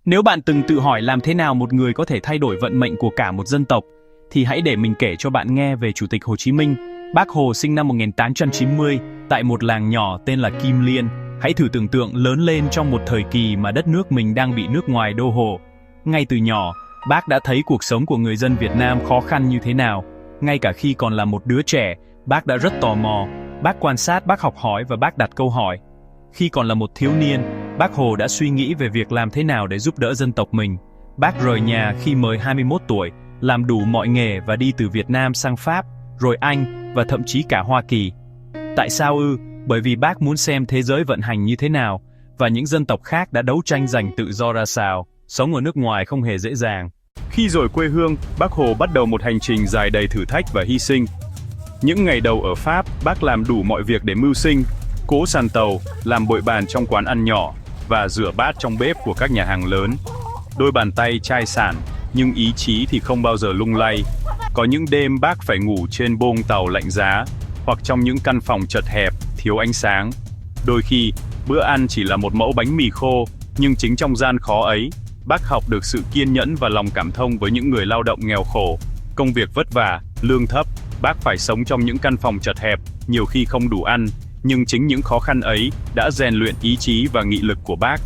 Nếu bạn từng tự hỏi làm thế nào một người có thể thay đổi vận mệnh của cả một dân tộc, thì hãy để mình kể cho bạn nghe về Chủ tịch Hồ Chí Minh. Bác Hồ sinh năm 1890 tại một làng nhỏ tên là Kim Liên. Hãy thử tưởng tượng lớn lên trong một thời kỳ mà đất nước mình đang bị nước ngoài đô hộ. Ngay từ nhỏ, bác đã thấy cuộc sống của người dân Việt Nam khó khăn như thế nào. Ngay cả khi còn là một đứa trẻ, bác đã rất tò mò. Bác quan sát, bác học hỏi và bác đặt câu hỏi. Khi còn là một thiếu niên, bác Hồ đã suy nghĩ về việc làm thế nào để giúp đỡ dân tộc mình. Bác rời nhà khi mới 21 tuổi, làm đủ mọi nghề và đi từ Việt Nam sang Pháp, rồi Anh và thậm chí cả Hoa Kỳ. Tại sao ư? Bởi vì bác muốn xem thế giới vận hành như thế nào và những dân tộc khác đã đấu tranh giành tự do ra sao. Sống ở nước ngoài không hề dễ dàng. Khi rời quê hương, bác Hồ bắt đầu một hành trình dài đầy thử thách và hy sinh. Những ngày đầu ở Pháp, bác làm đủ mọi việc để mưu sinh, cỗ sàn tàu, làm bội bàn trong quán ăn nhỏ và rửa bát trong bếp của các nhà hàng lớn. Đôi bàn tay chai sạn, nhưng ý chí thì không bao giờ lung lay. Có những đêm bác phải ngủ trên bông tàu lạnh giá, hoặc trong những căn phòng chật hẹp, thiếu ánh sáng. Đôi khi, bữa ăn chỉ là một mẫu bánh mì khô, nhưng chính trong gian khó ấy, bác học được sự kiên nhẫn và lòng cảm thông với những người lao động nghèo khổ. Công việc vất vả, lương thấp, bác phải sống trong những căn phòng chật hẹp, nhiều khi không đủ ăn, nhưng chính những khó khăn ấy đã rèn luyện ý chí và nghị lực của bác.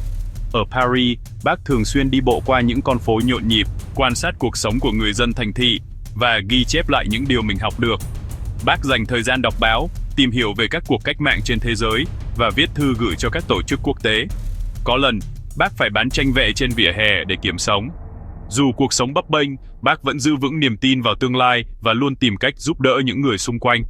Ở Paris, bác thường xuyên đi bộ qua những con phố nhộn nhịp, quan sát cuộc sống của người dân thành thị và ghi chép lại những điều mình học được. Bác dành thời gian đọc báo, tìm hiểu về các cuộc cách mạng trên thế giới và viết thư gửi cho các tổ chức quốc tế. Có lần, bác phải bán tranh vẽ trên vỉa hè để kiếm sống. Dù cuộc sống bấp bênh, bác vẫn giữ vững niềm tin vào tương lai và luôn tìm cách giúp đỡ những người xung quanh.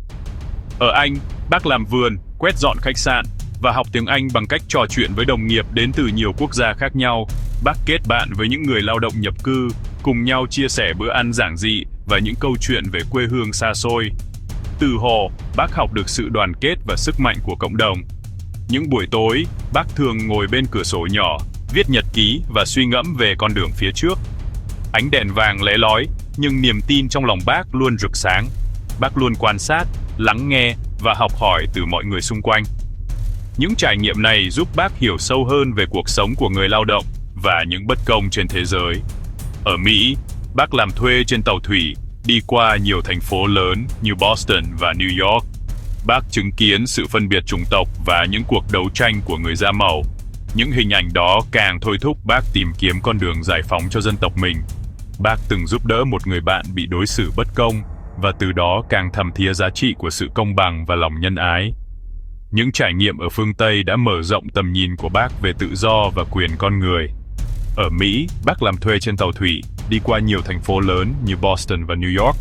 Ở Anh, bác làm vườn, quét dọn khách sạn và học tiếng Anh bằng cách trò chuyện với đồng nghiệp đến từ nhiều quốc gia khác nhau. Bác kết bạn với những người lao động nhập cư, cùng nhau chia sẻ bữa ăn giản dị và những câu chuyện về quê hương xa xôi. Từ Hồ, bác học được sự đoàn kết và sức mạnh của cộng đồng. Những buổi tối, bác thường ngồi bên cửa sổ nhỏ, viết nhật ký và suy ngẫm về con đường phía trước. Ánh đèn vàng lé lói, nhưng niềm tin trong lòng bác luôn rực sáng. Bác luôn quan sát, lắng nghe và học hỏi từ mọi người xung quanh. Những trải nghiệm này giúp bác hiểu sâu hơn về cuộc sống của người lao động và những bất công trên thế giới. Ở Mỹ, bác làm thuê trên tàu thủy, đi qua nhiều thành phố lớn như Boston và New York. Bác chứng kiến sự phân biệt chủng tộc và những cuộc đấu tranh của người da màu. Những hình ảnh đó càng thôi thúc bác tìm kiếm con đường giải phóng cho dân tộc mình. Bác từng giúp đỡ một người bạn bị đối xử bất công, và từ đó càng thầm thía giá trị của sự công bằng và lòng nhân ái. Những trải nghiệm ở phương Tây đã mở rộng tầm nhìn của bác về tự do và quyền con người. Ở Mỹ, bác làm thuê trên tàu thủy, đi qua nhiều thành phố lớn như Boston và New York.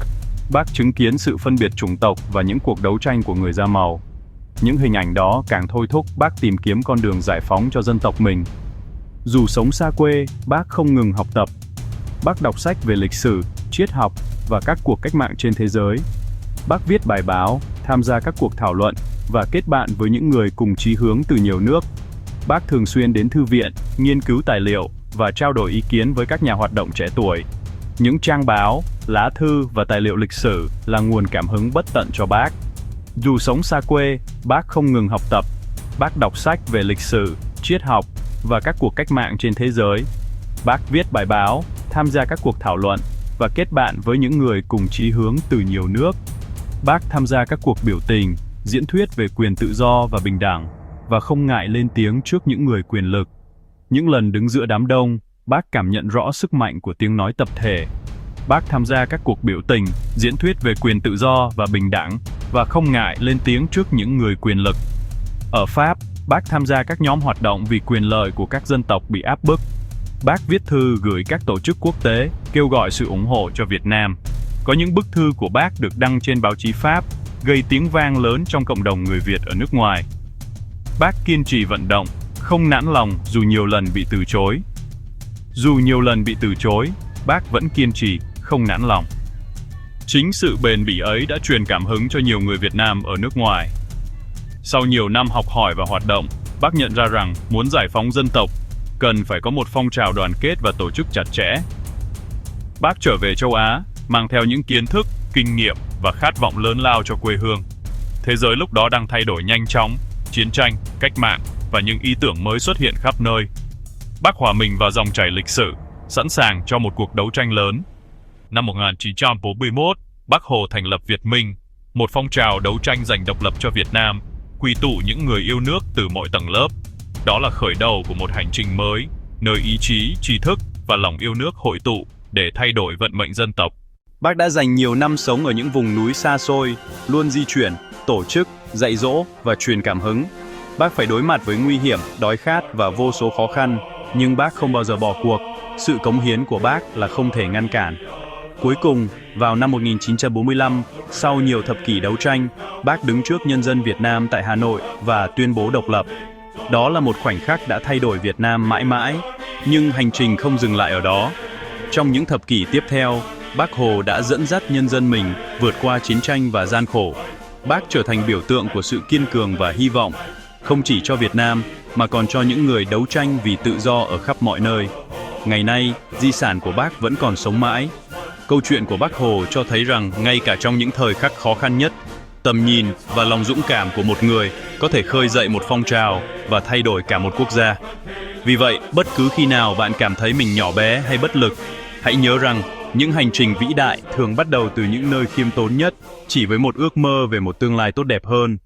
Bác chứng kiến sự phân biệt chủng tộc và những cuộc đấu tranh của người da màu. Những hình ảnh đó càng thôi thúc bác tìm kiếm con đường giải phóng cho dân tộc mình. Dù sống xa quê, bác không ngừng học tập. Bác đọc sách về lịch sử, triết học và các cuộc cách mạng trên thế giới. Bác viết bài báo, tham gia các cuộc thảo luận và kết bạn với những người cùng chí hướng từ nhiều nước. Bác thường xuyên đến thư viện, nghiên cứu tài liệu và trao đổi ý kiến với các nhà hoạt động trẻ tuổi. Những trang báo, lá thư và tài liệu lịch sử là nguồn cảm hứng bất tận cho bác. Dù sống xa quê, bác không ngừng học tập. Bác đọc sách về lịch sử, triết học và các cuộc cách mạng trên thế giới. Bác viết bài báo, tham gia các cuộc thảo luận và kết bạn với những người cùng chí hướng từ nhiều nước. Bác tham gia các cuộc biểu tình, diễn thuyết về quyền tự do và bình đẳng và không ngại lên tiếng trước những người quyền lực. Những lần đứng giữa đám đông, bác cảm nhận rõ sức mạnh của tiếng nói tập thể. Bác tham gia các cuộc biểu tình, diễn thuyết về quyền tự do và bình đẳng và không ngại lên tiếng trước những người quyền lực. Ở Pháp, bác tham gia các nhóm hoạt động vì quyền lợi của các dân tộc bị áp bức. Bác viết thư gửi các tổ chức quốc tế, kêu gọi sự ủng hộ cho Việt Nam. Có những bức thư của bác được đăng trên báo chí Pháp, gây tiếng vang lớn trong cộng đồng người Việt ở nước ngoài. Bác kiên trì vận động, không nản lòng dù nhiều lần bị từ chối. Dù nhiều lần bị từ chối, bác vẫn kiên trì, không nản lòng. Chính sự bền bỉ ấy đã truyền cảm hứng cho nhiều người Việt Nam ở nước ngoài. Sau nhiều năm học hỏi và hoạt động, bác nhận ra rằng muốn giải phóng dân tộc, cần phải có một phong trào đoàn kết và tổ chức chặt chẽ. Bác trở về châu Á, mang theo những kiến thức, kinh nghiệm và khát vọng lớn lao cho quê hương. Thế giới lúc đó đang thay đổi nhanh chóng, chiến tranh, cách mạng và những ý tưởng mới xuất hiện khắp nơi. Bác hòa mình vào dòng chảy lịch sử, sẵn sàng cho một cuộc đấu tranh lớn. Năm 1941, Bác Hồ thành lập Việt Minh, một phong trào đấu tranh giành độc lập cho Việt Nam, quy tụ những người yêu nước từ mọi tầng lớp. Đó là khởi đầu của một hành trình mới, nơi ý chí, tri thức và lòng yêu nước hội tụ để thay đổi vận mệnh dân tộc. Bác đã dành nhiều năm sống ở những vùng núi xa xôi, luôn di chuyển, tổ chức, dạy dỗ và truyền cảm hứng. Bác phải đối mặt với nguy hiểm, đói khát và vô số khó khăn, nhưng bác không bao giờ bỏ cuộc. Sự cống hiến của bác là không thể ngăn cản. Cuối cùng, vào năm 1945, sau nhiều thập kỷ đấu tranh, bác đứng trước nhân dân Việt Nam tại Hà Nội và tuyên bố độc lập. Đó là một khoảnh khắc đã thay đổi Việt Nam mãi mãi, nhưng hành trình không dừng lại ở đó. Trong những thập kỷ tiếp theo, Bác Hồ đã dẫn dắt nhân dân mình vượt qua chiến tranh và gian khổ. Bác trở thành biểu tượng của sự kiên cường và hy vọng, không chỉ cho Việt Nam mà còn cho những người đấu tranh vì tự do ở khắp mọi nơi. Ngày nay, di sản của bác vẫn còn sống mãi. Câu chuyện của Bác Hồ cho thấy rằng ngay cả trong những thời khắc khó khăn nhất, tầm nhìn và lòng dũng cảm của một người có thể khơi dậy một phong trào và thay đổi cả một quốc gia. Vì vậy, bất cứ khi nào bạn cảm thấy mình nhỏ bé hay bất lực, hãy nhớ rằng những hành trình vĩ đại thường bắt đầu từ những nơi khiêm tốn nhất, chỉ với một ước mơ về một tương lai tốt đẹp hơn.